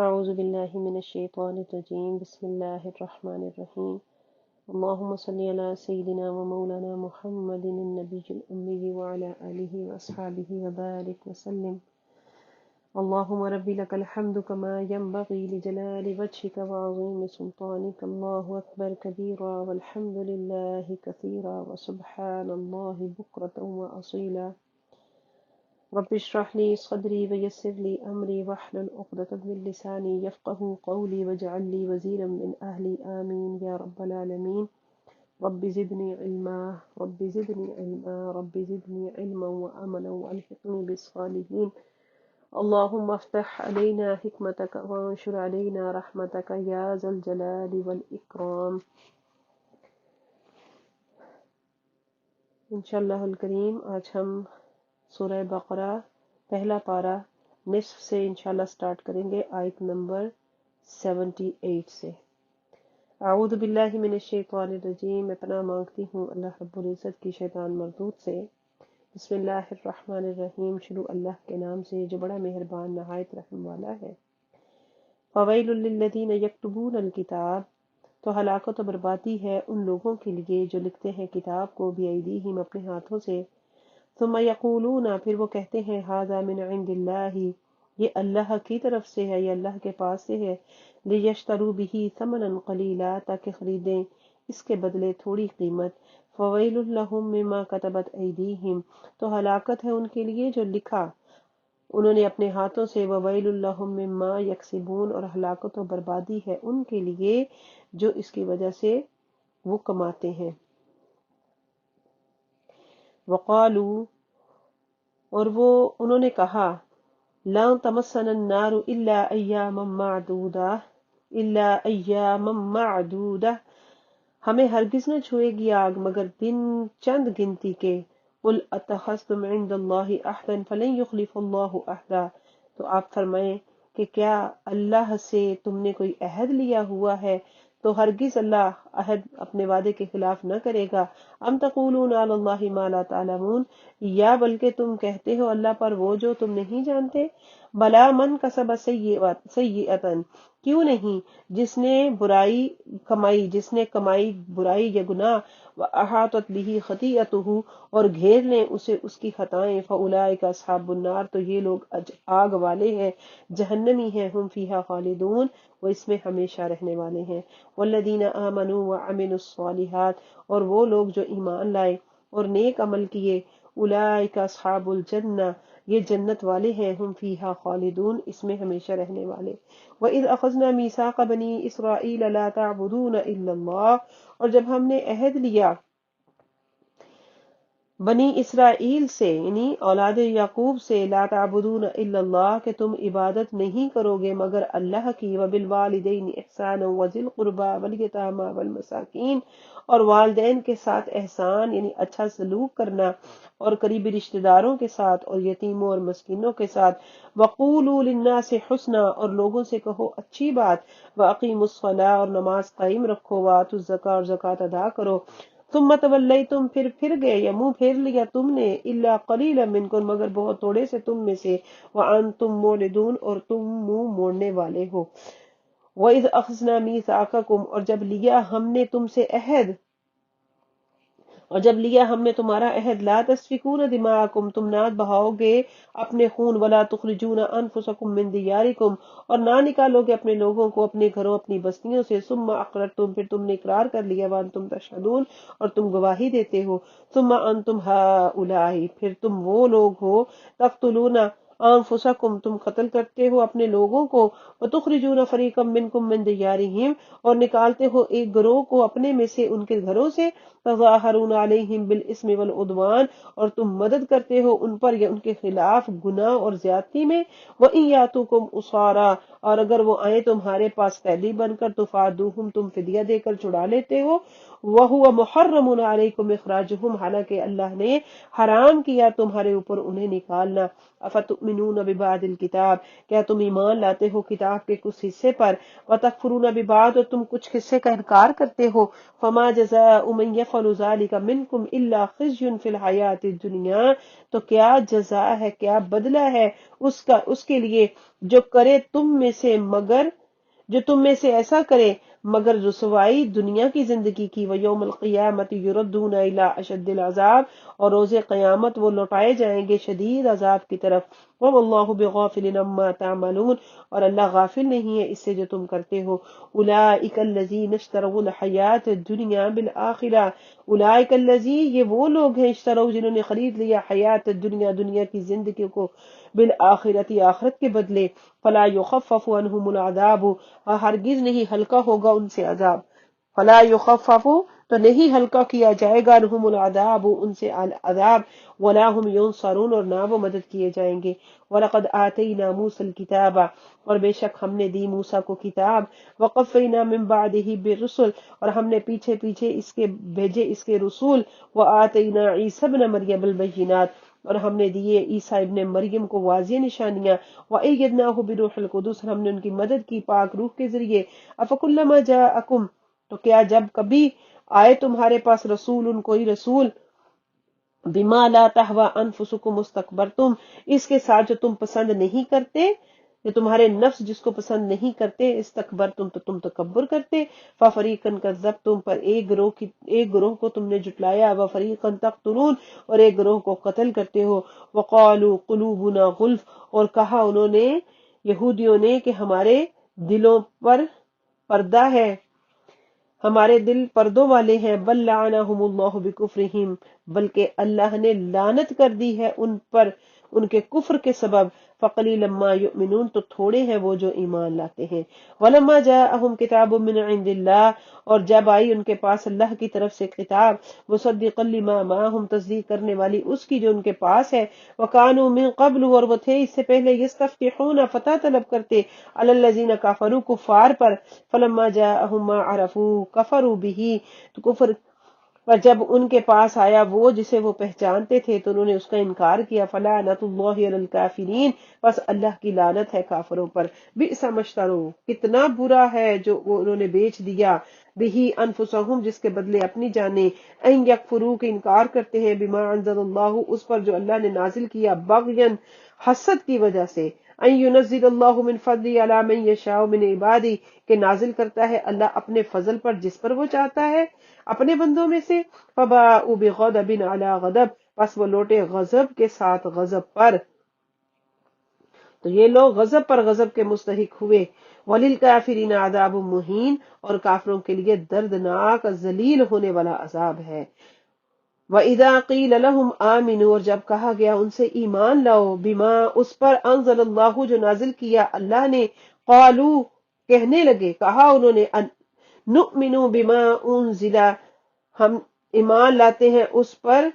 أعوذ بالله من الشيطان الرجيم بسم الله الرحمن الرحيم اللهم صل على سيدنا ومولانا محمد النبي الأمي وعلى آله وأصحابه وبارك وسلم اللهم رب لك الحمد كما ينبغي لجلال وجهك وعظيم سلطانك الله أكبر كبيرا والحمد لله كثيرا وسبحان الله بكرة وأصيلا رب اشرح لي صدري ويسر لي أمري واحلل عقدة من لساني يفقه قولي واجعل لي وزيرا من أهلي آمين يا رب العالمين رب زدني علما رب زدني علما رب زدني علما وأملا والحقني بالصالحين اللهم افتح علينا حكمتك وانشر علينا رحمتك يا ذا الجلال والإكرام انشاءاللہ الکریم آج ہم سورہ بقرہ پہلا پارہ نصف سے انشاءاللہ سٹارٹ کریں گے آیت نمبر 78 سے۔ اعوذ باللہ من الشیطان الرجیم، میں پناہ مانگتی ہوں اللہ رب العزت کی شیطان مردود سے۔ بسم اللہ الرحمن الرحیم، شروع اللہ کے نام سے جو بڑا مہربان نہایت رحم والا ہے۔ فویل للذین یکتبون الکتاب، تو ہلاکت و بربادی ہے ان لوگوں کے لیے جو لکھتے ہیں کتاب کو بایدیہم اپنے ہاتھوں سے، ثم یقولون پھر وہ کہتے ہیں ھذا من عند اللہ، یہ اللہ کی طرف سے ہے، یہ اللہ کے پاس سے ہے، لیشتروا بہ ثمنا قلیلا تاکہ خریدیں اس کے بدلے تھوڑی قیمت، فویل لہم مما کتبت ایدیہم، تو ہلاکت ہے ان کے لیے جو لکھا انہوں نے اپنے ہاتھوں سے، وویل لہم مما یکسبون، اور ہلاکت و بربادی ہے ان کے لیے جو اس کی وجہ سے وہ کماتے ہیں۔ وقالو، اور وہ انہوں نے کہا، لا تمسنا النار الا ایاما معدودہ، الا ایاما معدودہ، ہمیں ہرگز نہ چھوئے گی آگ مگر دن چند گنتی کے، قل اتخذتم عند اللہ عہدا فلن یخلف اللہ عہدا، تو آپ فرمائیں کہ کیا اللہ سے تم نے کوئی عہد لیا ہوا ہے تو ہرگز اللہ عہد اپنے وعدے کے خلاف نہ کرے گا۔ ام تقولون علی اللہ ما لا تعلمون، یا بلکہ تم کہتے ہو اللہ پر وہ جو تم نہیں جانتے۔ بلا من کسب سیئۃ، کیوں نہیں جس نے برائی کمائی، جس نے کمائی برائی یا گناہ، وَأَحَاطَتْ بِهِ خَطِیئَتُهُ، اور گھیر لیں اسے اس کی خطائیں، فَأُولَئِکَ أَصْحَابُ النَّارِ، تو یہ لوگ آگ والے ہیں، جہنمی ہیں، ہم فیہا خالدون، وہ اس میں ہمیشہ رہنے والے ہیں۔ وَالَّذِینَ آمَنُوا وَعَمِلُوا الصَّالِحَاتِ، اور وہ لوگ جو ایمان لائے اور نیک عمل کیے، اولئک اصحاب الجنہ، یہ جنت والے ہیں، ہم فیہا خالدون، اس میں ہمیشہ رہنے والے۔ وَإِذْ أَخَذْنَا مِيثَاقَ بَنِي إِسْرَائِيلَ لَا تَعْبُدُونَ إِلَّا اللَّهَ، اور جب ہم نے عہد لیا بنی اسرائیل سے یعنی اولاد یعقوب سے، لا تعبدون الا اللہ، کہ تم عبادت نہیں کرو گے مگر اللہ کی، وبالوالدین احسانا وذی القربى والیتامی والمساکین، اور والدین کے ساتھ احسان یعنی اچھا سلوک کرنا، اور قریبی رشتہ داروں کے ساتھ، اور یتیموں اور مسکینوں کے ساتھ، وقولوا للناس حسنا، اور لوگوں سے کہو اچھی بات، واقیموا الصلاۃ، اور نماز قائم رکھو، واتوا الزکاۃ، اور زکوٰۃ ادا کرو، ثم تولیتم، پھر گئے یا منہ پھیر لیا تم نے، الا قلیلا منکم، مگر بہت تھوڑے سے تم میں سے، وانتم معرضون، اور تم منہ موڑنے والے ہو۔ وَإِذْ أَخَذْنَا مِيثَاقَكُمْ، اور جب لیا ہم نے تم سے عہد، اور جب لیا ہم نے تمہارا عہد، لا تسفکون دماءکم، تم نہ بہاؤ گے اپنے خون، ولا تخرجون انفسکم من دیارکم، اور نہ نکالو گے اپنے لوگوں کو اپنے گھروں اپنی بستیوں سے، ثم اقررتم، پھر تم نے اقرار کر لیا، وانتم تشہدون، اور تم گواہی دیتے ہو، ثم انتم ہؤلاء، پھر تم وہ لوگ ہو، تقتلون انفسکم، تم قتل کرتے ہو اپنے لوگوں کو، وتخرجون فریقا منکم من دیارہم، اور نکالتے ہو ایک گروہ کو اپنے میں سے ان کے گھروں سے، تظاہرون علیہم بالاسم والعدوان، اور تم مدد کرتے ہو ان پر یا ان کے خلاف گناہ اور زیادتی میں، وَإِن یاتوکم اسارا، اور اگر وہ آئیں تمہارے پاس قیدی بن کر، تفادوہم، تم فدیہ دے کر چھڑا لیتے ہو، وَهُوَ مُحَرَّمٌ عَلَيْكُمْ إِخْرَاجُهُمْ، حالانکہ اللہ نے حرام کیا تمہارے اوپر انہیں نکالنا. افتؤمنون ببعض الکتاب، کیا تم ایمان لاتے ہو کتاب کے کچھ حصے پر، وتکفرون ببعض، اور تم کچھ حصے کا انکار کرتے ہو. فما جزاء من يفعل ذلك منكم الا خزي في الحیات الدنیا، تو کیا جزا ہے، کیا بدلہ ہے اس کے لیے جو کرے تم میں سے، جو تم میں سے ایسا کرے مگر رسوائی دنیا کی زندگی کی. وَيَوْمَ الْقِيَامَةِ يُرَدُّونَ إِلَىٰ أَشَدِّ الْعَذَابِ، اور روز قیامت وہ لوٹائے جائیں گے شدید عذاب کی طرف. وَاللَّهُ بِغَافِلٍ عَمَّا تَعْمَلُونَ، اور اللہ غافل نہیں ہے اس سے جو تم کرتے ہو. أُولَٰئِكَ الَّذِينَ اشْتَرَوُا الْحَيَاةَ الدُّنْيَا بِالْآخِرَةِ، أُولَٰئِكَ الَّذِينَ، یہ وہ لوگ ہیں، اشتروا جنہوں نے خرید لیا حیات الدنیا، دنیا کی زندگی کو، بالآخرت، آخرت کے بدلے. فلا يخفف عنهم العذاب، ہرگز نہیں ہلکا ہوگا ان سے عذاب. فلا يخفف، تو نہیں ہلکا کیا جائے گا، عنهم العذاب، ان سے عذاب. ولا هم ينصرون، اور نہ وہ مدد کیے جائیں گے. وَلَقَدْ آتَيْنَا مُوسَى الْكِتَابَ، اور بے شک ہم نے دی موسیٰ کو کتاب. وَقَفَّيْنَا مِن بَعْدِهِ بِالرُّسُلِ، اور ہم نے پیچھے پیچھے اس کے بھیجے اس کے رسول. وَآتَيْنَا عِيسَى ابْنَ مَرْيَمَ الْبَيِّنَاتِ، اور ہم نے دیے عیسیٰ ابن مریم کو واضح نشانیاں. وَأَيَّدْنَاهُ بِرُوحِ الْقُدُسِ، ہم نے ان کی مدد کی پاک روح کے ذریعے. أَفَكُلَّمَا جَاءَكُمْ، تو کیا جب کبھی آئے تمہارے پاس رسول، کوئی رسول، بما لا تہوی انفسکم، استکبرتم، اس کے ساتھ جو تم پسند نہیں کرتے، جو تمہارے نفس جس کو پسند نہیں کرتے، استکبرتم، تو تم تکبر کرتے. ففریقا کذبتم، پر ایک گروہ کو تم نے جھٹلایا. وفریقا تقتلون، اور ایک گروہ کو قتل کرتے ہو. وقالوا قلوبنا غلف، اور کہا انہوں نے، یہودیوں نے، کہ ہمارے دلوں پر پردہ ہے، ہمارے دل پردوں والے ہیں. بل لعنہم اللہ بکفرہم، بلکہ اللہ نے لعنت کر دی ہے ان پر ان کے کفر کے سبب. فقلیلا ما یؤمنون، تو تھوڑے ہیں وہ جو ایمان لاتے ہیں. ولما جاءہم کتاب من عند اللہ، اور جب آئی ان کے پاس اللہ کی طرف سے کتاب. مصدقا لما معہم، تصدیق کرنے والی اس کی جو ان کے پاس ہے. وکانوا من قبل، اور وہ تھے اس سے پہلے، یستفتحون، فتح طلب کرتے، علی الذین کفروا، کفار پر. فلما جاءہم ما عرفوا کفروا بہ، تو کفر پر جب ان کے پاس آیا وہ جسے وہ پہچانتے تھے تو انہوں نے اس کا انکار کیا. فلعنت اللہ علی الکافرین، بس اللہ کی لعنت ہے کافروں پر. بئس ما اشتروا، کتنا برا ہے جو وہ انہوں نے بیچ دیا، بہ انفسہم، جس کے بدلے اپنی جانیں، ان یکفروا، کہ انکار کرتے ہیں، بما انزل اللہ، اس پر جو اللہ نے نازل کیا، بغیا، حسد کی وجہ سے. ان ینزل اللہ من فضل علی من یشاء من عبادی، کہ نازل کرتا ہے اللہ اپنے فضل پر جس پر وہ چاہتا ہے اپنے بندوں میں سے. فباءوا بغضب علی غضب، پس وہ لوٹے غضب کے ساتھ غضب پر. تو یہ لوگ غضب پر غضب کے مستحق ہوئے. وَلِلْكَافِرِينَ عَذَابٌ مُّهِينٌ، اور کافروں کے لیے دردناک ذلیل ہونے والا عذاب ہے. وَإِذَا قِيلَ لَهُمْ آمِنُوا، اور جب کہا گیا ان سے ایمان لاؤ، بما، اس پر، انزل اللہ، جو نازل کیا اللہ نے. قالوا، کہنے لگے، کہا انہوں نے، نؤمن بما انزل، ہم ایمان لاتے ہیں اس پر،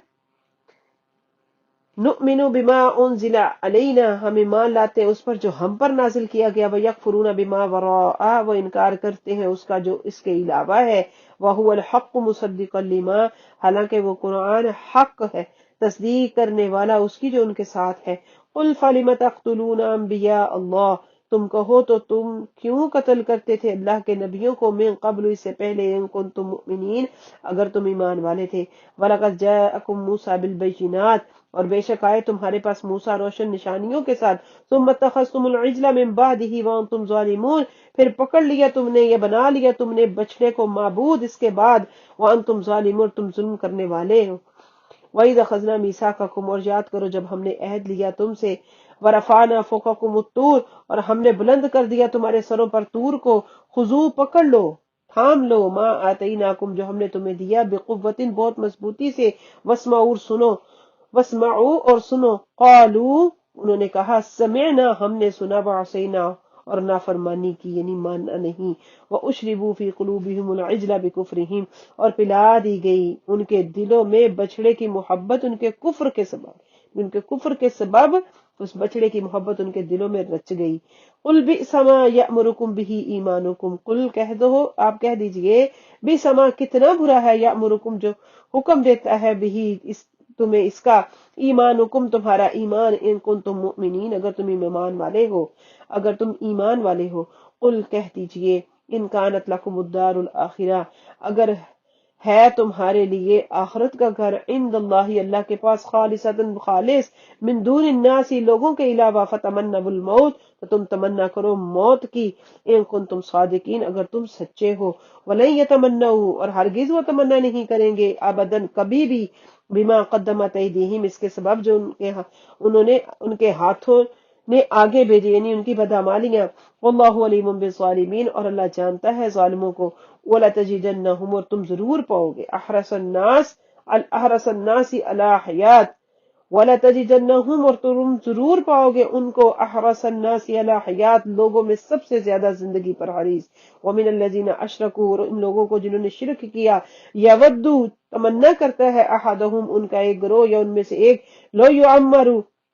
نؤمن بما انزل علینا، ہم ایمان لاتے ہیں اس پر جو ہم پر نازل کیا گیا. ویکفرون بما وراء، وہ انکار کرتے ہیں اس کا جو اس کے علاوہ ہے. وهو الحق مصدقا لما، حالانکہ وہ قرآن حق ہے، تصدیق کرنے والا اس کی جو ان کے ساتھ ہے. قل فلم تقتلون انبیاء اللہ، تم کہو تو تم کیوں قتل کرتے تھے اللہ کے نبیوں کو، من قبل، اس سے پہلے، ان کنتم مؤمنین، اگر تم ایمان والے تھے. وَلَقَدْ جَاءَكُم مُوسَىٰ بِالْبَيِّنَاتِ، اور بے شک آئے تمہارے پاس موسیٰ روشن نشانیوں کے ساتھ. ثُمَّ اتَّخَذْتُمُ الْعِجْلَ مِن بَعْدِهِ وَأَنتُمْ ظَالِمُونَ، پھر پکڑ لیا تم نے، یہ بنا لیا تم نے بچڑے کو معبود اس کے بعد. وَأَنتُمْ ظَالِمُونَ، تم ظلم کرنے والے ہو. وَإِذْ أَخَذْنَا مِيثَاقَكُمْ، اور یاد کرو جب ہم نے عہد لیا تم سے. وَرَفَعْنَا فَوْقَكُمُ الطُّورَ، اور ہم نے بلند کر دیا تمہارے سروں پر طور کو. خُذُوا، پکڑ لو، تھام لو، مَا آتَيْنَاكُمْ، جو ہم نے تمہیں دیا، بِقُوَّةٍ، بہت مضبوطی سے. وَاسْمَعُوا، اور سنو، وَاسْمَعُوا، اور سنو. قَالُوا، انہوں نے کہا، سَمِعْنَا، ہم نے سنا، وَعَصَيْنَا، اور نافرمانی کی، یعنی ماننا نہیں. وَأُشْرِبُوا فِي قُلُوبِهِمُ الْعِجْلَ بِكُفْرِهِمْ، اور پلا دی گئی ان کے دلوں میں بچڑے کی محبت ان کے کفر کے سبب، ان کے کفر کے سبب اس بچڑے کی محبت ان کے دلوں میں رچ گئی۔ قل بئس ما یأمرکم بہ ایمانکم، قل کہہ دو، آپ کہہ دیجئے، بئس ما کتنا برا ہے، یأمرکم جو حکم دیتا ہے، بہ تمہیں اس کا، ایمانکم تمہارا ایمان، ان کنتم مؤمنین اگر تم ایمان والے ہو، اگر تم ایمان والے ہو۔ قل کہہ دیجئے، ان کانت لکم الدار الاخرہ، اگر ہے تمہارے لیے آخرت کا گھر، عند اللہ اللہ کے پاس، خالصۃ خالص، من دون الناس لوگوں کے علاوہ، فتمنوا الموت تو تم تمنا کرو موت کی، ان کنتم صادقین اگر تم سچے ہو، ولن یتمنوا اور ہرگز وہ تمنا نہیں کریں گے، ابداً کبھی بھی، بما قدمت ایدیہم اس کے سبب جو ان کے ہاتھوں نے آگے بھیجے، یعنی ان کی بدعمالیاں، واللہ علیم بالظالمین اور اللہ جانتا ہے ظالموں کو، وَلَتَجِدَنَّهُمْ اور تم ضرور پاؤ گے، احرص الناس علی حیات، وَلَتَجِدَنَّهُمْ اور تم ضرور پاؤ گے ان کو، احرص الناس علی حیات لوگوں میں سب سے زیادہ زندگی پر حریص، وَمِنَ الَّذِينَ أَشْرَكُوا اور ان لوگوں کو جنہوں نے شرک کیا، یَوَدُّ تمنا کرتا ہے، احدہم ان کا ایک گروہ یا ان میں سے ایک، لو یعمر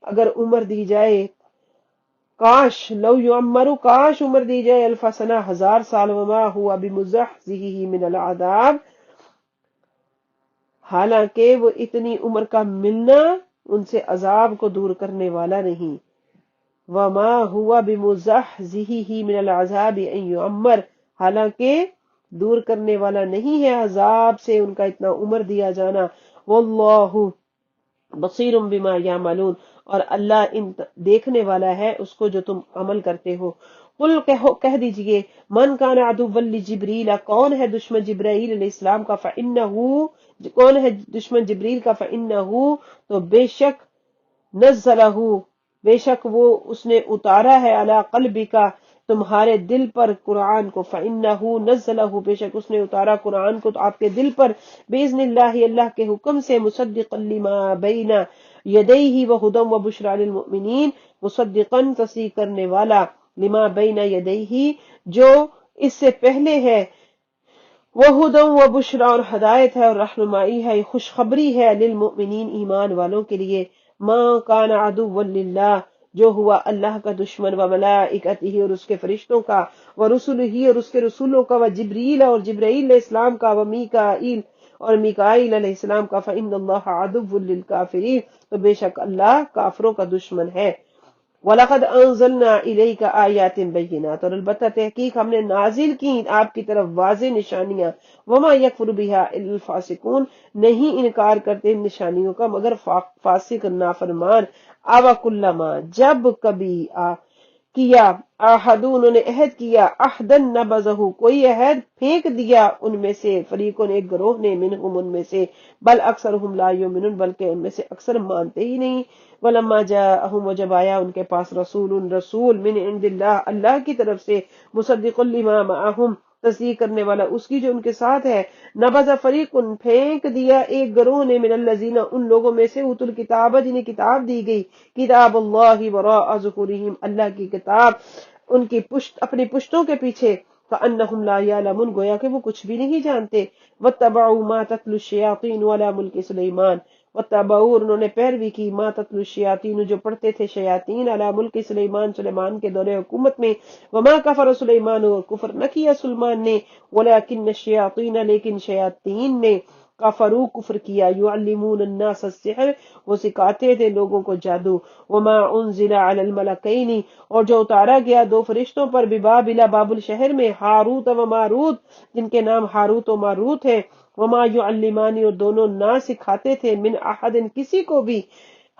اگر عمر دی جائے، کاش، لو یعمر کاش عمر دی جائے، الف سنہ 1000 سال، وما ہوا بمزحزحہ من العذاب حالانکہ وہ اتنی عمر کا ملنا ان سے عذاب کو دور کرنے والا نہیں، وما ہوا بمزحزحہ من العذاب ان یعمر حالانکہ دور کرنے والا نہیں ہے عذاب سے ان کا اتنا عمر دیا جانا، واللہ بصیر بما یعملون اور اللہ دیکھنے والا ہے اس کو جو تم عمل کرتے ہو۔ قل کہہ دیجئے، من کان عدوا لجبریل کون ہے دشمن جبرائیل علیہ السلام کا، کون ہے دشمن جبریل کا، فإنہ تو بے شک، نزلہ بے شک وہ اس نے اتارا ہے، علی قلبک تمہارے دل پر قرآن کو، فإنہ نزلہ بے شک اس نے اتارا قرآن کو تو آپ کے دل پر، بإذن اللہ اللہ کے حکم سے، مصدقا لما بین یدیہ وہدی وبشریٰ للمؤمنین مصدقا تصدیق کرنے والا، لما بین یدیہ جو اس سے پہلے ہے، وہدی وبشریٰ اور ہدایت ہے اور رہنمائی ہے، خوشخبری ہے، للمؤمنین ایمان والوں کے لیے، ما کان عدوا للہ جو ہوا اللہ کا دشمن، وملائکتہ اور اس کے فرشتوں کا، ورسلہ اور اس کے رسولوں کا، وجبریل اور جبرائیل علیہ السلام کا، ومیکائیل اور میکائیل علیہ السلام کا، فإن اللہ عدو للکافرین تو بے شک اللہ کافروں کا دشمن ہے، وَلَقَدْ أَنزَلْنَا إِلَيْكَ آيَاتٍ بَيِّنَاتٍ اور البتہ تحقیق ہم نے نازل کی آپ کی طرف واضح نشانیاں، وَمَا يَكْفُرُ بِهَا إِلَّا الْفَاسِقُونَ نہیں انکار کرتے ان نشانیوں کا مگر فاسق نافرمان، أَوَكُلَّمَا جب کبھی کیا، عہد انہوں نے عہد کیا، عہدن نبذہ کوئی عہد پھینک دیا ان میں سے، فریقون ایک گروہ نے، منہم ان میں سے، بل اکثرہم لا یؤمنون بلکہ ان میں سے اکثر مانتے ہی نہیں، ولما جاءہم جب آیا ان کے پاس رسول من عند اللہ اللہ کی طرف سے، مصدق لما معہم تصدیق کرنے والا اس کی جو ان کے ساتھ ہے، نبذ فریق پھینک دیا ایک گروہ نے، من الذین ان لوگوں میں سے، اوتوا الکتاب جنہیں کتاب دی گئی، کتاب اللہ وراء ظہورہم اللہ کی کتاب ان کی اپنی پشتوں کے پیچھے، کأنہم لا یعلمون گویا کہ وہ کچھ بھی نہیں جانتے، واتبعوا ما تتلو الشیاطین علی ملک سلیمان واتبعوا انہوں نے پیروی کی، ما تتلو الشیاطین جو پڑھتے تھے شیاطین، علی ملک سلیمان کے دور حکومت میں، وما کفر سلیمان اور کفر نہ کیا سلیمان نے، ولکن الشیاطین لیکن شیاطین نے، کفروا کفر کیا، یعلمون الناس السحر وہ سکھاتے تھے لوگوں کو جادو، وما انزل علی الملکین اور جو اتارا گیا دو فرشتوں پر، ببابل بابل شہر میں، ہاروت و ماروت جن کے نام ہاروت و ماروت ہے، وما یعلمان اور دونوں نہ سکھاتے تھے، من احد کسی کو بھی،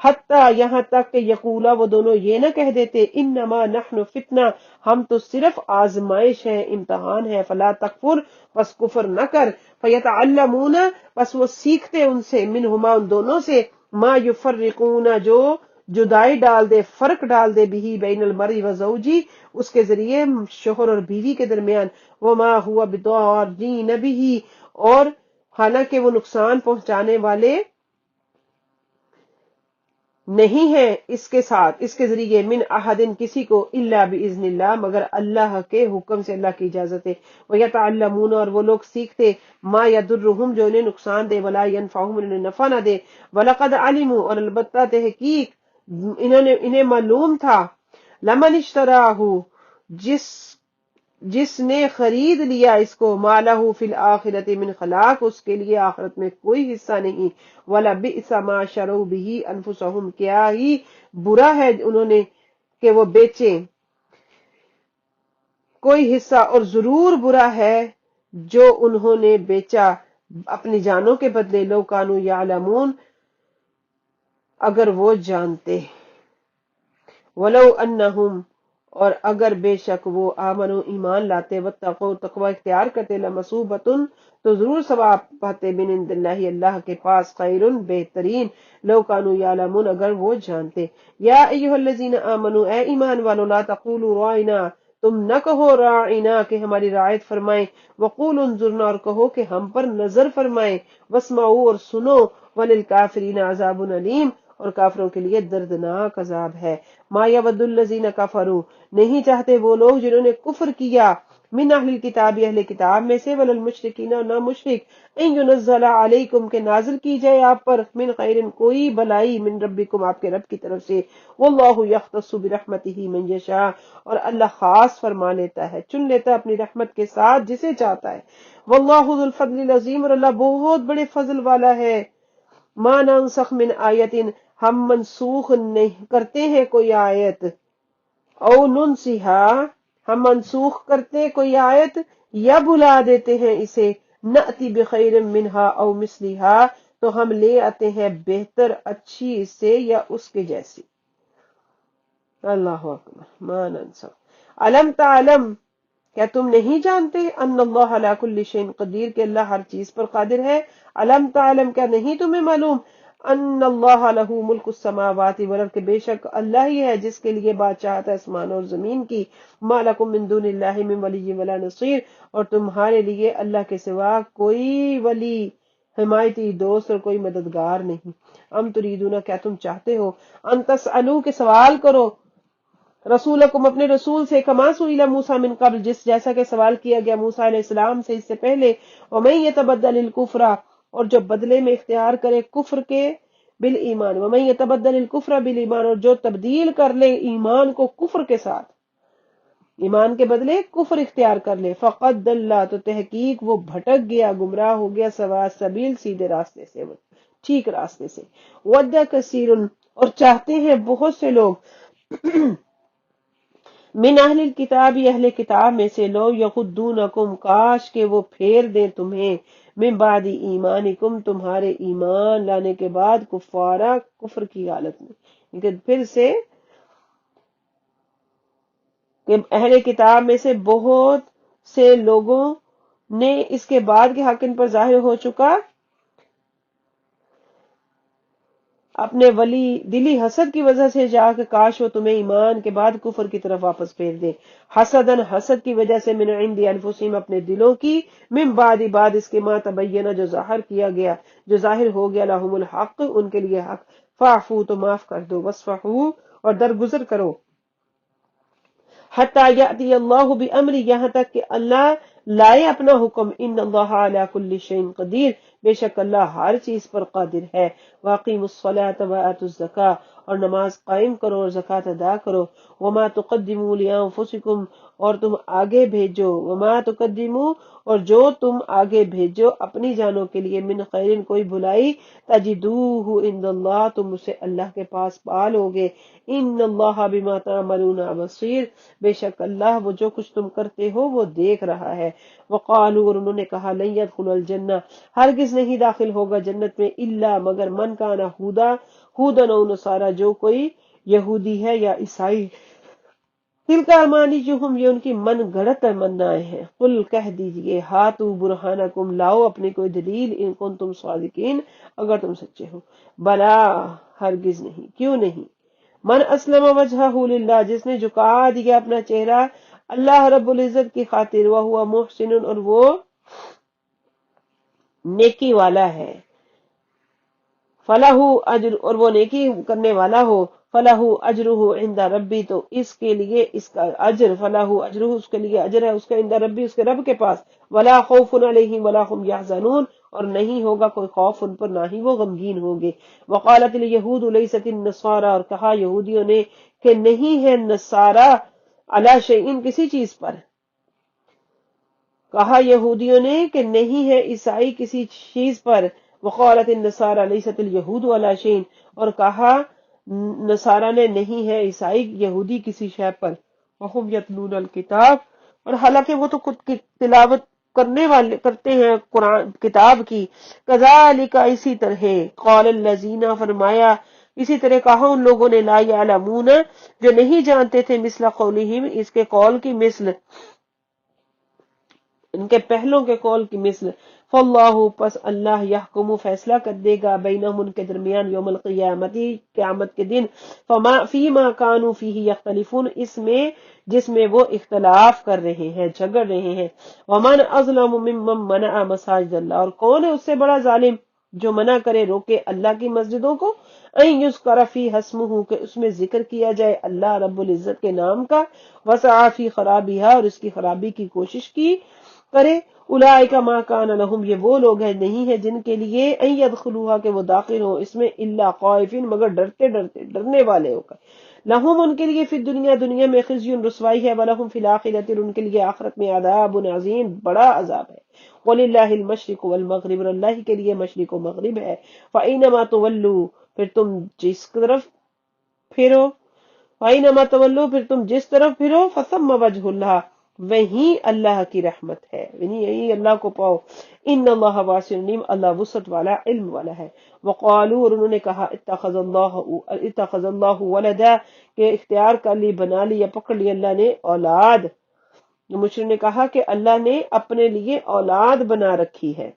حتیٰ یہاں تک کہ یقولا وہ دونوں یہ نہ کہہ دیتے، انما نحن فتنہ ہم تو صرف آزمائش ہے، امتحان ہے، فلا تکفر پس کفر نہ کر، فیتعلمون پس وہ سیکھتے ان سے، منہما ان دونوں سے، ما یفرقون جو جدائی ڈال دے، فرق ڈال دے، بھی بین المرء و زوجی اس کے ذریعے شوہر اور بیوی کے درمیان، وما ہوا بضارین بھی اور حالانکہ وہ نقصان پہنچانے والے نہیں ہے اس کے ساتھ اس کے ذریعے، من احدن کسی کو، الا باذن اللہ مگر اللہ کے حکم سے، اللہ کی اجازت ہے، ویتعلمون اور وہ لوگ سیکھتے، ما یضرہم جو انہیں نقصان دے، ولا ینفعہم انہیں نفع نہ دے، ولقد علموا اور البتہ تحقیق انہیں معلوم تھا، لمن اشتراہو، جس نے خرید لیا اس کو، مالہ فی الآخرۃ من خلاق، اس کے لیے آخرت میں کوئی حصہ نہیں، وَلَبِئْسَ مَا شَرَوْا بِهِ أَنفُسَهُمْ، کیا ہی برا ہے انہوں نے کہ وہ بیچیں کوئی حصہ، اور ضرور برا ہے جو انہوں نے بیچا اپنی جانوں کے بدلے، لو کانوا یعلمون، اگر وہ جانتے، ولو انہم، اور اگر بے شک وہ آمنو ایمان لاتے، واتقوا تقوی اختیار کرتے، لمثوبۃ، تو ضرور ثواب پاتے، من عند اللہ، اللہ کے پاس، خیر، بہترین، لو کانوا یعلمون، اگر وہ جانتے۔ یا ایھا الذین آمنوا، اے ایمان والو، لا تقولوا راعنا، تم نہ کہو راعنا کہ ہماری رعایت فرمائیں، وقولوا انظرنا، اور کہو کہ ہم پر نظر فرمائیں، واسمعوا، اور سنو، وللکافرین عذاب علیم، اور کافروں کے لیے دردناک عذاب ہے۔ ما یود الذین کفروا، نہیں چاہتے وہ لوگ جنہوں نے کفر کیا، من اہل الکتاب، اہل کتاب میں سے، ولا المشرکین، اور نہ مشرک، ان ینزل علیکم، کہ نازل کی جائے آپ پر، من خیر، کوئی بلائی، من ربکم، آپ کے رب کی طرف سے، واللہ یختص برحمتہ من یشاء، اور اللہ خاص فرما لیتا ہے، چن لیتا ہے اپنی رحمت کے ساتھ جسے چاہتا ہے، واللہ ذو الفضل العظیم، اور اللہ بہت بڑے فضل والا ہے۔ ما ننسخ من آیت، ہم منسوخ نہیں کرتے ہیں کوئی آیت، او ننسیہا، ہم منسوخ کرتے کوئی آیت یا بھلا دیتے ہیں اسے، نأتی بخیر منہا او مثلہا، تو ہم لے آتے ہیں بہتر، اچھی اس سے یا اس کے جیسی۔ اللہ اکبر، ما ننسخ، علم تعلم، کیا تم نہیں جانتے، ان اللہ علی کل شیء قدیر، کہ اللہ ہر چیز پر قادر ہے، علم تعلم، کیا نہیں تمہیں معلوم، ان اللہ لہ ملک السماوات والارض، کہ بے شک اللہ ہی ہے جس کے لیے بادشاہت ہے آسمان اور زمین کی، ما لکم من دون اللہ من ولی ولا نصیر، اور تمہارے لیے اللہ کے سوا کوئی ولی، حمایتی، دوست، اور کوئی مددگار نہیں۔ ام تریدون، کیا تم چاہتے ہو، ان تسألوا، کہ سوال کرو، رسولکم، اپنے رسول سے، کما سئل موسیٰ من قبل، جیسا کہ سوال کیا گیا موسیٰ علیہ السلام سے اس سے پہلے، ومن یتبدل الکفر، اور جو بدلے میں اختیار کرے کفر کے، بالایمان، ومن یتبدل الکفر بالایمان، اور جو تبدیل کر لے ایمان کو کفر کے ساتھ، ایمان کے بدلے کفر اختیار کر لے، فقد ضل، تو تحقیق وہ بھٹک گیا، گمراہ ہو گیا، سواء السبیل، سیدھے راستے سے، ٹھیک راستے سے، ود کثیر، اور چاہتے ہیں بہت سے لوگ، من اہل الکتاب، اہل کتاب میں سے، لو یخدونکم، کاش کہ وہ پھیر دیں تمہیں، من بعد ایمانکم، تمہارے ایمان لانے کے بعد، کفارا، کفر کی حالت میں، لیکن پھر سے کہ اہل کتاب میں سے بہت سے لوگوں نے اس کے بعد کہ حق ان پر ظاہر ہو چکا، اپنے ولی دلی حسد کی وجہ سے جا کے کاش وہ تمہیں ایمان کے بعد کفر کی طرف واپس پھیر دے، حسدن، حسد کی وجہ سے، من عند انفسہم، اپنے دلوں کی، من بعد اس کے، ما تبینہ، جو ظاہر کیا گیا، جو ظاہر ہو گیا، لہم الحق، ان کے لیے حق، فاعفو، تو معاف کر دو، واصفحوا، اور درگزر کرو، حتی یأتی اللہ بامری، یہاں تک کہ اللہ لائے اپنا حکم، ان اللہ علی کل شیء قدیر، بے شک اللہ ہر چیز پر قادر ہے، واقیموا الصلاۃ وآتوا الزکاۃ، اور نماز قائم کرو اور زکوٰۃ ادا کرو، وما تقدموا لانفسکم، اور تم آگے بھیجو، وما تقدموا، اور جو تم آگے بھیجو اپنی جانوں کے لیے، من خیر، کوئی بھلائی، تجدوہ عند اللہ، تم اسے اللہ کے پاس پالو گے، ان اللہ بما تعملون بصیر، بے شک اللہ وہ جو کچھ تم کرتے ہو وہ دیکھ رہا ہے، وقالوا، اور انہوں نے کہا، لن يدخل الجنہ، ہرگز نہیں داخل ہوگا جنت میں، الا، مگر، من کان ہودن او نصارا، جو کوئی یہودی ہے یا عیسائی، تلک امانیہم، یہ ان کی من گھڑت تمنائیں ہیں، قل، کہہ دیجئے، ہاتوا برہانکم، لاؤ اپنی کوئی دلیل، ان کنتم صادقین، اگر تم سچے ہو، بلا، ہرگز نہیں، کیوں نہیں، من اسلم وجہہ للہ، جس نے جھکا دیا اپنا چہرہ اللہ رب العزت کی خاطر، وہو محسن، اور وہ نیکی والا ہے، فلہ اجر، اور وہ نیکی کرنے والا ہو، فلہ اجرہ عند ربی، تو اس کے لیے اس کا اجر، فلہ اجرہ، اس کے لیے اجر ہے اس کے، عند ربی، اس کے رب کے پاس، ولا خوف علیہم ولا هم یحزنون، اور نہیں ہوگا کوئی خوف ان پر، نہ ہی وہ غمگین ہوں گے۔ وقالت الیہود لیست النصارى، اور کہا یہودیوں نے کہ نہیں ہے نصارہ علی شیء کسی چیز پر، کہا یہودیوں نے کہ نہیں ہے عیسائی کسی چیز پر۔ وقالت النصارى لیست الیہود علی شیء، اور کہا نصارہ نے نہیں ہے عیسائی یہودی کسی شے پر۔ وہم یتلون الکتاب، اور حالانکہ وہ تو خود کی تلاوت کرنے والے کرتے ہیں قرآن کتاب کی۔ کذالک، اسی طرح، قال الذین، فرمایا اسی طرح کہا ان لوگوں نے، لا یعلمون، جو نہیں جانتے تھے، مثل قولہم، اس کے قول کی مثل، ان کے پہلوں کے قول کی مثل۔ فاللہ، پس اللہ، یحکم، فیصلہ کر دے گا، بینہم، ان کے درمیان، یوم القیامتی، قیامت کے دن، فیما کانوا فیہ یختلفون، اس میں جس میں وہ اختلاف کر رہے ہیں، جھگڑ رہے ہیں۔ ومن اظلم ممن منع مساجد اللہ، اور کون ہے اس سے بڑا ظالم جو منع کرے، روکے اللہ کی مسجدوں کو، ان یذکر فیہا اسمہ، کہ اس میں ذکر کیا جائے اللہ رب العزت کے نام کا، وسعی فی خرابہا، اور اس کی خرابی کی کوشش کی کرے۔ اولئک ما کان لہم، یہ وہ لوگ ہیں نہیں ہے جن کے لیے، ان یدخلوها، کہ وہ داخل ہو اس میں، الا خائفین، مگر ڈرتے ڈرتے، ڈرنے والے ہو کر۔ لہم، ان کے لیے، فی الدنیا، دنیا میں، خزی، رسوائی ہے، ولہم فی الاخرۃ، ان کے لیے آخرت میں، عذاب عظیم، بڑا عذاب ہے۔ وللہ المشرق والمغرب، اور اللہ کے لیے مشرق و مغرب ہے۔ فإنما تولوا، پھر تم جس طرف پھرو، فإنما تولوا، پھر تم جس طرف پھرو، فثم وجہ اللہ، وہیں اللہ کی رحمت ہے، یہی اللہ کو پاؤ۔ ان اللہ واسع علیم، اللہ وسعت والا، علم والا ہے۔ وقالوا، اور انہوں نے کہا، اتخذ اللہ ولدا، کہ اختیار کر لی، بنا لی یا پکڑ لی اللہ نے اولاد۔ مشرک نے کہا کہ اللہ نے اپنے لیے اولاد بنا رکھی ہے۔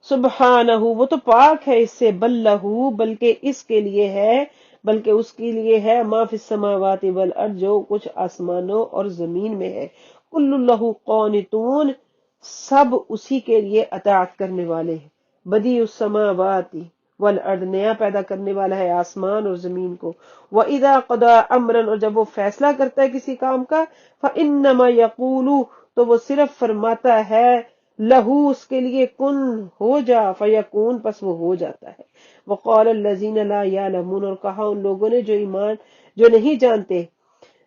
سبحانہ، وہ تو پاک ہے اس سے، بل لہو، بلکہ اس کے لیے ہے، بلکہ اس کے لیے ہے، ما فی السماوات والارض، جو کچھ آسمانوں اور زمین میں ہے، کل لہ قانتون، سب اسی کے لیے اطاعت کرنے والے ہیں۔ بدیع السماوات والارض، نیا پیدا کرنے والا ہے آسمان اور زمین کو۔ وَإِذَا قَضَىٰ أَمْرًا، اور جب وہ فیصلہ کرتا ہے کسی کام کا، فَإِنَّمَا يَقُولُ، تو وہ صرف فرماتا ہے، لہو، اس کے لیے، کن، ہو جا، فیکون، پس وہ ہو جاتا ہے۔ وقال الذین لا یعلمون، اور کہا ان لوگوں نے جو نہیں جانتے،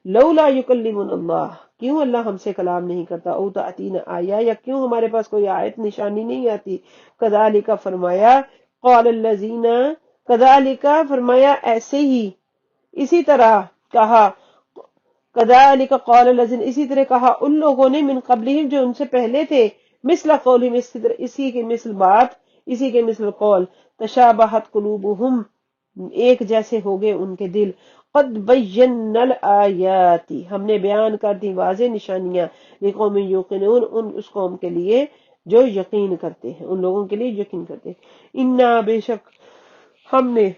لولا یکلمنا اللہ، کیوں اللہ ہم سے کلام نہیں کرتا، او تأتینا آیا، یا کیوں ہمارے پاس کوئی آیت نشانی نہیں آتی۔ کذالک، فرمایا، قال الذین، کذالک، فرمایا ایسے ہی، اسی طرح کہا، کذالک قال الذین، اسی طرح کہا ان لوگوں نے، من قبلہم، جو ان سے پہلے تھے، مثل قولہم، اسی کے مثل بات، اسی کے مثل قول، تشابہت قلوبہم، ایک جیسے ہو گئے ان کے دل، قد بینا الآیات، ہم نے بیان کر دی واضح نشانیاں، لقوم یوقنون، اس قوم کے لیے جو یقین کرتے ہیں، ان لوگوں کے لیے یقین کرتے ہیں۔ انا، بے شک ہم نے،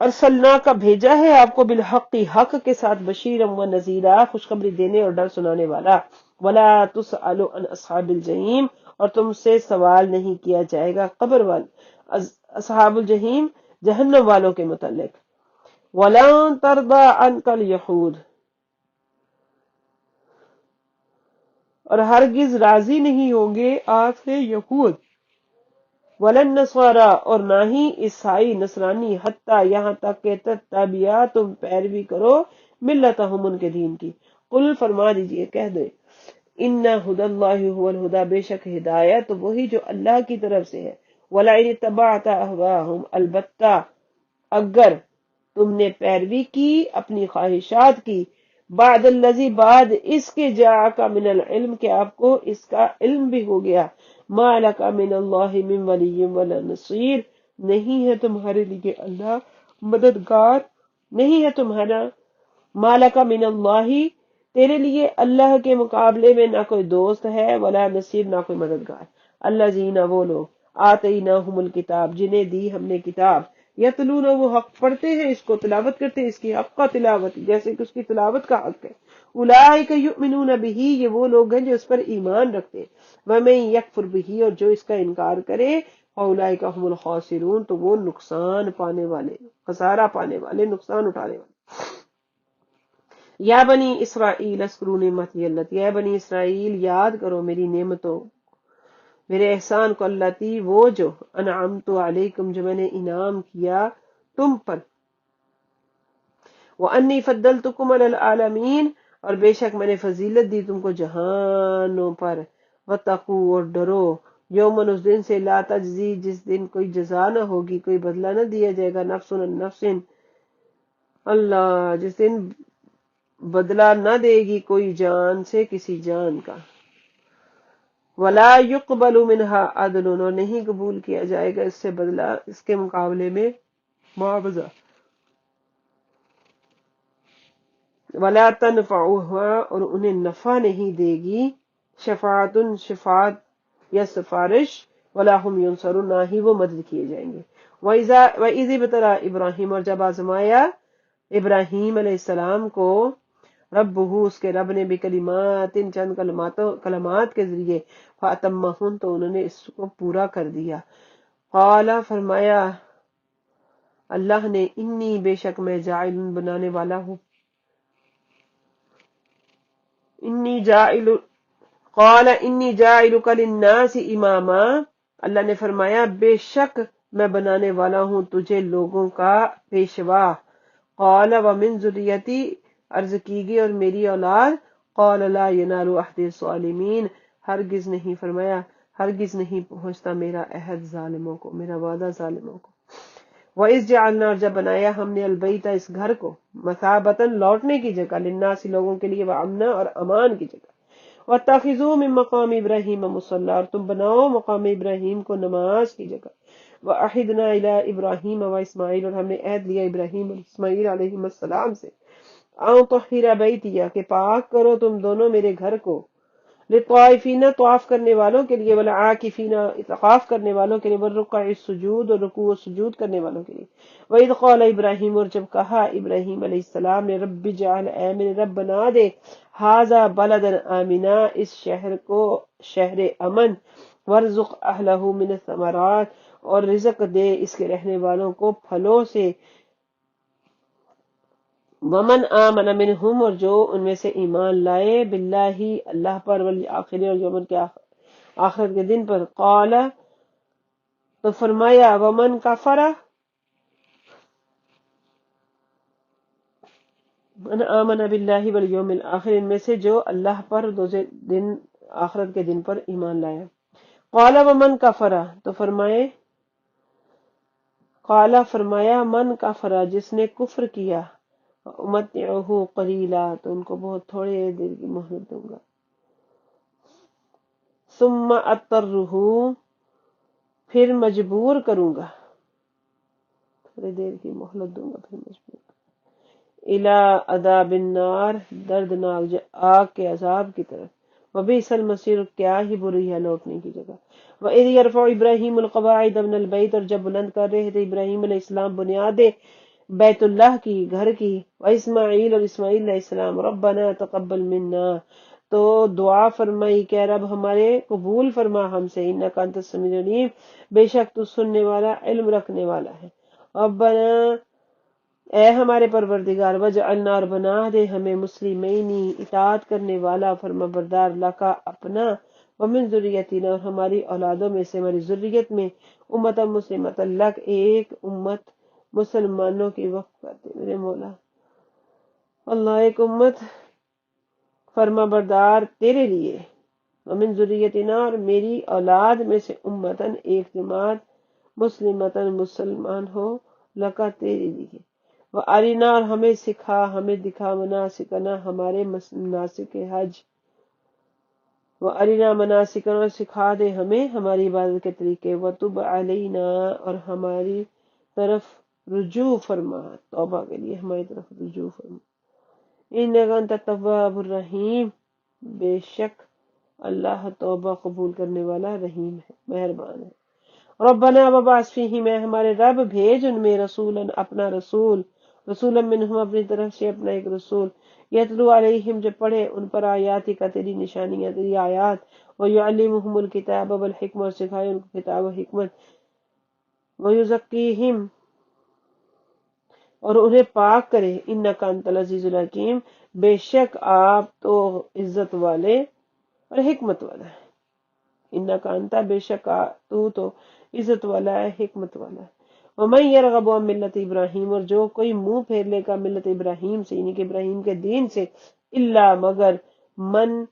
ارسلنا کا بھیجا ہے آپ کو، بالحق، حق کے ساتھ، بشیرا و نذیرا، خوشخبری دینے اور ڈر سنانے والا۔ ولا تسأل عن اصحاب الجحیم، اور تم سے سوال نہیں کیا جائے گا قبر والے، اصحاب الجحیم، جہنم والوں کے متعلق۔ ولن ترضى عنك اليهود، اور ہرگز راضی نہیں ہوں گے آپ سے یہود، ولن نصارى، اور نہ ہی عیسائی نصرانی، حتی، یہاں تک کہ تتبعوا، تم پیروی کرو، ملتہم، ان کے دین کی۔ قل، فرما دیجئے، کہہ دے، ان ھدی اللہ ھو الھدی، بے شک ہدایت وہی جو اللہ کی طرف سے ہے۔ ولئن اتبعت اہواءہم، البتہ اگر تم نے پیروی کی اپنی خواہشات کی، بعد الذی، بعد اس کے، جاءک من العلم، کہ آپ کو اس کا علم بھی ہو گیا، ما لک من اللہ من ولی ولا نصیر، نہیں ہے تمہارے لیے اللہ مددگار، نہیں ہے تمہارا، ما لک من اللہ، تیرے لیے اللہ کے مقابلے میں نہ کوئی دوست ہے، ولا نصیر، نہ کوئی مددگار۔ الذین، وہ لوگ، آتیناہم الکتاب، جنہیں دی ہم نے کتاب، یتلون، وہ حق پڑھتے ہیں اس کو، تلاوت کرتے ہیں اس کی، حق کا تلاوت، جیسے کہ اس کی تلاوت کا حق ہے۔ اولئک یؤمنون بہ، یہ وہ لوگ ہیں جو اس پر ایمان رکھتے ہیں۔ ومن یکفر بہ، اور جو اس کا انکار کرے، اولئک هم الخاسرون، تو وہ نقصان پانے والے، خسارہ پانے والے، نقصان اٹھانے والے۔ یا بنی اسرائیل اذکروا نعمتی التی، یا بنی اسرائیل یاد کرو میری نعمتوں، میرے احسان کو، اللہ تی وہ جو انعمت علیکم جو میں نے انعام کیا تم پر، وانی فضلتکم علی العالمین اور بے شک میں نے فضیلت دی تم کو جہانوں پر، وتقوا اور ڈرو یومن اس دن سے، لا تجزی جس دن کوئی جزا نہ ہوگی، کوئی بدلہ نہ دیا جائے گا، نفس عن نفس اللہ جس دن بدلہ نہ دے گی کوئی جان سے کسی جان کا، ولا يقبل منها عدل اور نہیں قبول کیا جائے گا اس سے بدلہ، اس کے مقابلے میں معاوضہ، ولا تنفعها اور انہیں نفع نہیں دے گی، شفاعت شفاعت یا سفارش، ولا هم ينصرون نہ ہی وہ مدد کیے جائیں گے۔ وَإِذِ ابْتَلَى ابراہیم اور جب آزمایا ابراہیم علیہ السلام کو ربہ اس کے رب نے بکلمات چند کلمات کے ذریعے، فاتمہن تو انہوں نے اس کو پورا کر دیا، قال فرمایا اللہ نے انی بے شک میں جاعل بنانے والا ہوں، انی جاعل قال انی جاعلک للناس اماما اللہ نے فرمایا بے شک میں بنانے والا ہوں تجھے لوگوں کا پیشوا، قال ومن ذریتی عرض کیجیے اور میری اولاد، قال لا ینال عہد الظالمین ہرگز نہیں فرمایا ہرگز نہیں پہنچتا میرا عہد ظالموں کو، میرا وعدہ ظالموں کو۔ وَإِذْ جَعَلْنَا اور جب بنایا ہم نے البیت اس گھر کو، مثابۃً لوٹنے کی جگہ، للناس لوگوں کے لیے، وامنا اور امان کی جگہ، وَاتَّخِذُوا مِن مَّقَامِ إِبْرَاهِيمَ مُصَلًّى اور تم بناؤ مقام ابراہیم کو نماز کی جگہ، وَأَحِدْنَا إِلَىٰ إِبْرَاهِيمَ وَإِسْمَاعِيلَ اور ہم نے عہد لیا ابراہیم اور اسماعیل علیہ السلام سے، أَن طَهِّرَ بَيْتِيَ کہ پاک کرو تم دونوں میرے گھر کو، للطائفین طواف کرنے والوں کے لیے، والعاکفین اعتکاف کرنے والوں کے لیے، والرکع السجود اور رکوع و سجود کرنے والوں کے لیے۔ وَإِذْ قَالَ ابراہیم اور جب کہا ابراہیم علیہ السلام نے، رب اجعل اے میرے رب بنا دے، ھذا بلدا آمنا اس شہر کو شہر امن، وارزق اہلہ من الثمرات اور رزق دے اس کے رہنے والوں کو پھلوں سے، ومن آمن منہم اور جو ان میں سے ایمان لائے، باللہ اللہ پر، والآخر اور یوم کے آخرت کے دن پر، قال تو فرمایا ومن کفر من آمن باللہ والیوم الآخر ان میں سے جو اللہ پر دن آخرت کے دن پر ایمان لایا، قال ومن کفر تو فرمایا من کفر جس نے کفر کیا، امتعہ قلیلا تو ان کو بہت تھوڑے دیر کی مہلت دوں گا، ثم اضطرہ پھر مجبور کروں گا، تھوڑے دیر کی مہلت دوں گا پھر مجبور، الی عذاب النار دردناک آگ کے عذاب کی طرف، وبئس المصیر کیا ہی بری ہے لوٹنے کی جگہ۔ وَإِذْ يَرْفَعُ إِبْرَاهِيمُ الْقَوَاعِدَ مِنَ الْبَيْتِ اور جب بلند کر رہے تھے ابراہیم علیہ السلام بنیادیں بیت اللہ کی، گھر کی، واسماعیل اور اسماعیل علیہ السلام، ربنا تقبل منا تو دعا فرمائی کہ رب ہمارے قبول فرما ہم سے، انک انت السمیع العلیم بے شک تو سننے والا علم رکھنے والا ہے، ربنا اے ہمارے پروردگار، وجعلنا اور بنا دے ہمیں مسلمین اطاعت کرنے والا فرما بردار، لکا اپنا، ومن ذریتنا اور ہماری اولادوں میں سے ہماری ذریت میں، امت مسلمت لک ایک امت مسلمانوں کی وقف کرتے میرے مولا اللہ، ایک امت فرما بردار تیرے لیے، ومن ذریتنا اور میری اولاد میں سے امتن ایک جماعت، مسلمتن مسلمان ہو، لکا تیرے لیے، وَأَرِنَا اور ہمیں سکھا ہمیں دکھا، مناسکنا ہمارے مناسک حج، وَأَرِنَا مناسکنا اور سکھا دے ہمیں ہماری عبادت کے طریقے، وَتُبْ عَلَيْنَا اور ہماری طرف رجوع فرما، توبہ کے لیے ہماری طرف رجوع فرما، اِنَّکَ أَنْتَ التَّوَّابُ الرَّحِيمُ بے شک اللہ توبہ قبول کرنے والا رحیم ہے مہربان ہے، ربنا وبعث فیہم اے ہمارے رب بھیج ان میں رسولا اپنا رسول، رسولا منہم اپنی طرف سے اپنا ایک رسول، یتلو علیہم جو پڑھے ان پر آیاتی کا تیری نشانیاں تیری آیات، ویعلمہم الکتاب والحکمہ اور سکھائے ان کو کتاب و حکمت، ویزکیہم اور انہیں پاک کرے، انک انت العزیز الحکیم بے شک آپ تو عزت والے اور حکمت والا ہے۔ انک انت بے شک تو عزت والا ہے، حکمت والا ہے۔ ومن یرغب عن ملت ابراہیم، اور جو کوئی منہ پھیر لے گا ملت ابراہیم سے، یعنی کہ ابراہیم کے دین سے، الا مگر من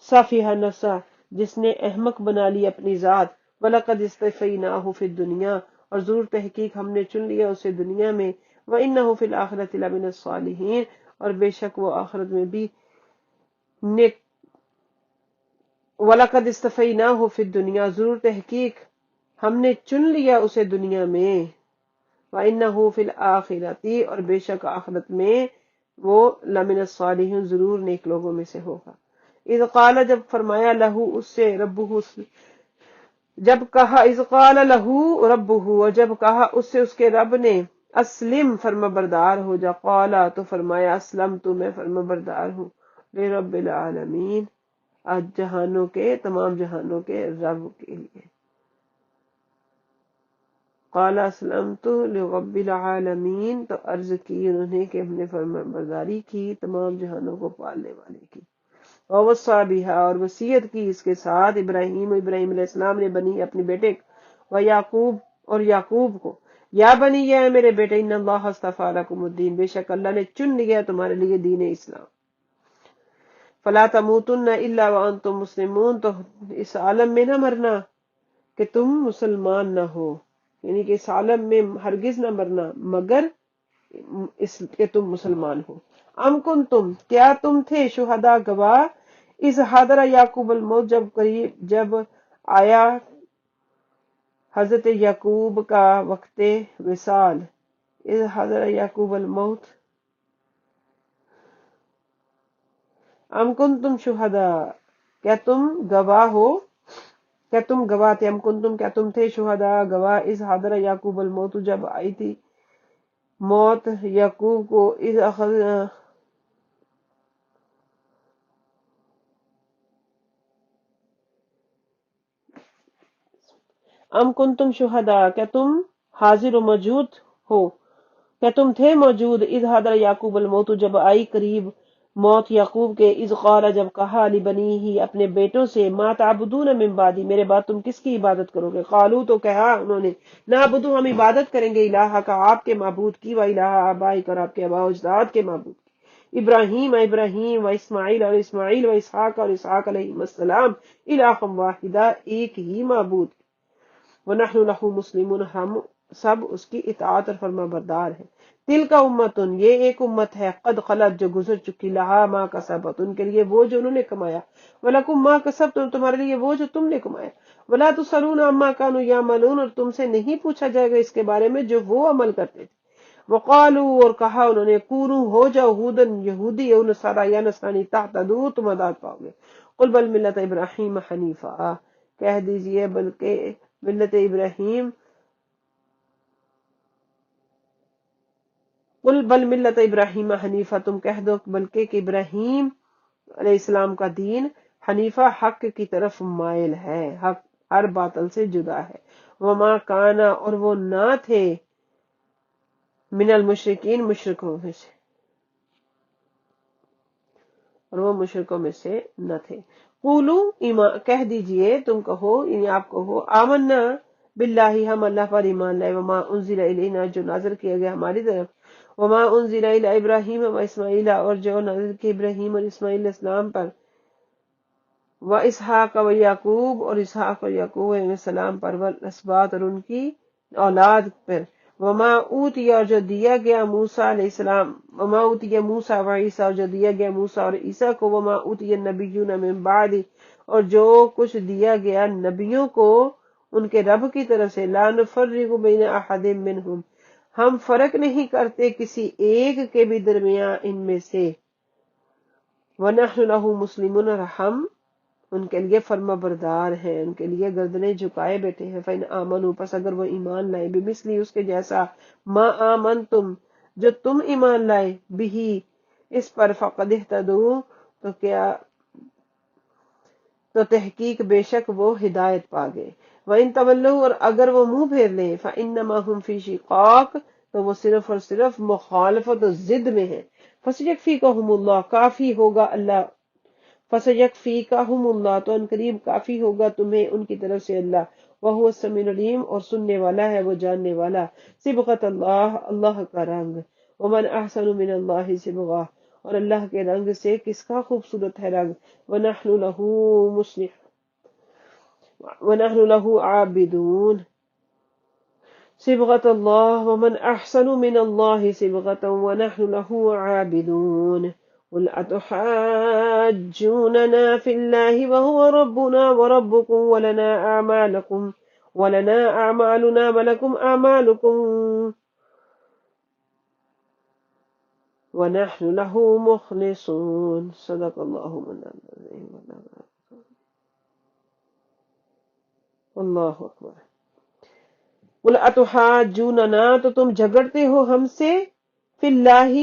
صفیہ نفسہ، جس نے احمق بنا لی اپنی ذات، وَلَقَدْ اصْطَفَيْنَاهُ فِي الدُّنْيَا، اور ضرور تحقیق ہم نے چن لیا اسے دنیا میں، وَإِنَّهُ فِي الْآخِرَةِ لَمِنَ الصَّالِحِينَ، اور بے شک وہ آخرت میں بھی نیک۔ وَلَقَدْ اصْطَفَيْنَاهُ فِي الدُّنْيَا، ضرور تحقیق ہم نے چن لیا اسے دنیا میں، وَإِنَّهُ فِي الْآخِرَةِ، اور بے شک آخرت میں وہ لَمِنَ الصَّالِحِينَ، ضرور نیک لوگوں میں سے ہوگا۔ اذ قال، جب فرمایا لہو اس سے، ربہ، جب کہا، اذ قال لہو ربہ، اور جب کہا اس سے اس کے رب نے، اسلم، فرما بردار ہو جا، قالا، تو فرمایا اسلمت، میں فرما بردار ہوں، لرب العالمین، آج جہانوں کے، تمام جہانوں کے رب کے لیے۔ قال اسلمت لرب العالمین، تو عرض کی انہوں نے کہ ہم نے فرما برداری کی تمام جہانوں کو پالنے والے کی۔ ووصى بها، اور وصیت کی اس کے ساتھ، ابراہیم علیہ السلام نے بنی اپنے بیٹے و یعقوب، اور یعقوب کو، یا بنی، یا میرے بیٹے، ان اللہ اصطفى لكم الدین، بے شک اللہ نے چن لیا تمہارے لیے دین اسلام، فلا تموتن الا وانتم مسلمون، تو اس عالم میں نہ مرنا کہ تم مسلمان نہ ہو، یعنی کہ اس عالم میں ہرگز نہ مرنا مگر اس کہ تم مسلمان ہو۔ ام کنتم، کیا تم تھے، شہداء گواہ، اس حضر یعقوب الموت، جب آیا حضرت یعقوب کا وقت وصال، اس حضر یعقوب الموت، ام کنتم شہداء، کیا تم گواہ ہو، کیا تم گواہ تھے، ام کنتم، کیا تم تھے، شہداء گواہ، اس حضر یعقوب الموت، جب آئی تھی موت یعقوب کو، اس اخذ، ام کنتم شہداء، کیا تم حاضر و موجود ہو، کیا تم تھے موجود، اذ حضر یعقوب الموت، جب آئی قریب موت یعقوب کے، اذ قال، جب کہا، لبنیہ، اپنے بیٹوں سے، ما تعبدون من بعدی، میرے بعد تم کس کی عبادت کرو گے، قالوا، تو کہا انہوں نے، نعبدو، ہم عبادت کریں گے، الہ کا، آپ کے معبود کی، و الہ آبائک، اور آپ کے آباء و اجداد کے معبود کی، ابراہیم و اسماعیل، اور اسماعیل و اسحاق، اور اسحاق علیہ السلام، الہ واحدہ، ایک ہی معبود، وَنَحْنُ لَهُ مُسْلِمُونَ، ہم سب اس کی اطاعت اور فرما بردار ہیں۔ تِلْکَ أُمَّةٌ، یہ ایک امت ہے، قد خلت، جو گزر چکی، لہا ما کسبت، ان کے لیے وہ جو انہوں نے کمایا، وَلَكُمْ ما کسبتم، تمہارے لیے وہ جو تم نے کمایا، وَلَا تُسْأَلُونَ عَمَّا كَانُوا يَعْمَلُونَ، اور تم سے نہیں پوچھا جائے گا اس کے بارے میں جو وہ عمل کرتے تھے۔ وَقَالُوا، اور کہا انہوں نے، کونوا، ہو جاؤ، ہودن، یہودی، او نصارا، یا نصرانی، تہتدوا، تم ہدایت پاؤ گے۔ قل بل ملت ابراہیم حنیفا، کہہ دیجئے بلکہ ملت ابراہیم، قل بل ملت ابراہیم حنیفہ، تم کہہ دو بلکہ کہ ابراہیم علیہ السلام کا دین حنیفہ، حق کی طرف مائل ہے، حق ہر باطل سے جدا ہے، وما کانا، اور وہ نہ تھے، من المشرکین، مشرکوں میں سے، اور وہ مشرکوں میں سے نہ تھے۔ قولو، کہہ دیجئے، تم کہو، یعنی آپ کہو، آمنا باللہ، ہم اللہ پر ایمان لائے، وما انزل الینا، جو نازل کیا گیا ہماری طرف، وما انزل الی ابراہیم و اسماعیل، اور جو نازل کیا ابراہیم اور اسماعیل علیہ السلام پر، و اسحاق و یعقوب، اور اسحاق اور یعقوب علیہ السلام پر، والاسباط، اور ان کی اولاد پر، وما اوتی، اور جو دیا گیا موسیٰ علیہ السلام، وما اوتی موسیٰ و عیسیٰ، اور جو دیا گیا موسیٰ اور عیسیٰ کو، وما اوتی النبیون من بعد، اور جو کچھ دیا گیا نبیوں کو ان کے رب کی طرف سے، لا نفرق بین احد منہم، ہم فرق نہیں کرتے کسی ایک کے بھی درمیان ان میں سے، وَنَحْنُ لَهُ مُسْلِمُونَ، اور ہم ان کے لیے فرما بردار ہیں، ان کے لیے گردنیں جھکائے بیٹھے ہیں، فَإِنْ آمَنُوا، پس اگر وہ ایمان لائے، بِمِثْلِ، اس کے جیسا، مَا آمَنْتُمْ، جو تم ایمان لائے، بِهِ، اس پر، فَقَدِ اهْتَدُوا، تو کیا، تو تحقیق بے شک وہ ہدایت پا گئے، وَإِنْ تَوَلَّوْا، اور اگر وہ منہ پھیر لیں، فَإِنَّمَا هُمْ فِي شِقَاقٍ، تو وہ صرف اور صرف مخالفت و ضد میں ہیں، فَسَيَكْفِيكَهُمُ اللَّهُ، کافی ہوگا اللہ، فسیکفیکہم اللہ، تو ان قریب کافی ہوگا تمہیں ان کی طرف سے اللہ، وہو السمیع العلیم، اور سننے والا ہے وہ جاننے والا، صبغۃ اللہ، اللہ کا رنگ، ومن احسن من اللہ صبغہ، اور اللہ کے رنگ سے کس کا خوبصورت ہے رنگ، ونحن لہ مسلح ونحن لہ عابدون، صبغۃ اللہ ومن احسن من اللہ صبغۃ ونحن لہ عابدون، قل اتحاجوننا فی اللہ وهو ربنا وربکم ولنا اعمالنا ولکم اعمالکم ونحن له مخلصون، صدق اللہ اللہ اکبر۔ قل اتحاجوننا، تو تم جھگڑتے ہو ہم سے، فی اللہ،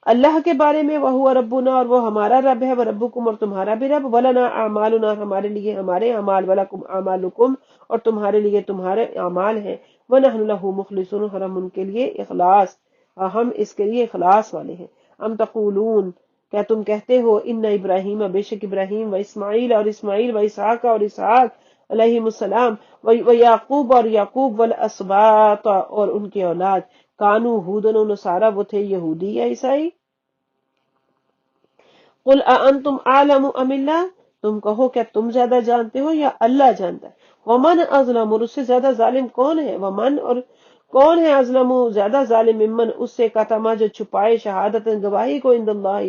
اللہ کے بارے میں، وہو ربنا، اور وہ ہمارا رب ہے، وربکم، اور تمہارا بھی رب، ولنا اعمالنا، اور ہمارے لیے ہمارے اعمال، ولکم اعمالکم، اور تمہارے لیے تمہارے اعمال ہیں، ونحن لہ مخلصون، اور ہم ان کے لیے اخلاص، ہم اس کے لیے اخلاص والے ہیں۔ ام تقولون، کیا تم کہتے ہو، ان ابراہیم، بے شک ابراہیم، و اسماعیل، اور اسماعیل، و اسحاق، اور اسحاق علیہم السلام، و یعقوب، اور یعقوب، والاسباط، اور ان کی اولاد، کانو ہودن و نصارہ، وہ تھے یہودی یا عیسائی۔ قل اانتم اعلم ام اللہ، تم کہو کیا تم زیادہ جانتے ہو یا اللہ جانتا ہے، ومن اظلم، اور اس سے زیادہ ظالم کون ہے، ومن، اور کون ہے، اظلم، زیادہ ظالم، ممن، اس سے، کتما، جو چھپائے، شہادت، گواہی کو، عند اللہ،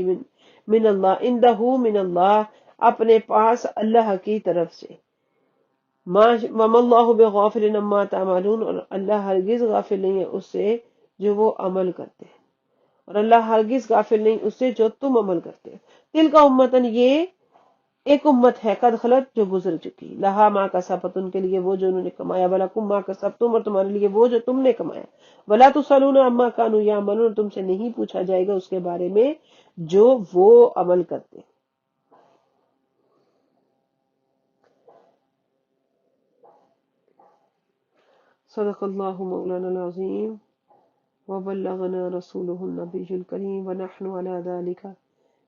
من اللہ، عندہ، من اللہ، اپنے پاس اللہ کی طرف سے، وما اللہ بغافل عما تعملون، اور اللہ ہرگز غافل نہیں ہے اس سے جو وہ عمل کرتے ہیں، اور اللہ ہرگز غافل نہیں اس سے جو تم عمل کرتے ہیں۔ تل کا امتن، یہ ایک امت ہے، قد خلت، جو گزر چکی، لہا ما کسبت، ان کے لیے وہ جو انہوں نے کمایا، ولکم ما کسبتم، اور تمہارے لیے وہ جو تم نے کمایا، ولا تسألون عما كانوا يعملون، تم سے نہیں پوچھا جائے گا اس کے بارے میں جو وہ عمل کرتے ہیں۔ صدق اللہ مولانا العظیم، وبلغنا رسوله النبی الکریم، ونحن على ذلك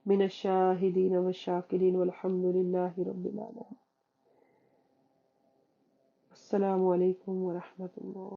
من الشاہدین والشاکرین، والحمد للہ رب العالمین۔ السلام علیکم ورحمۃ اللہ۔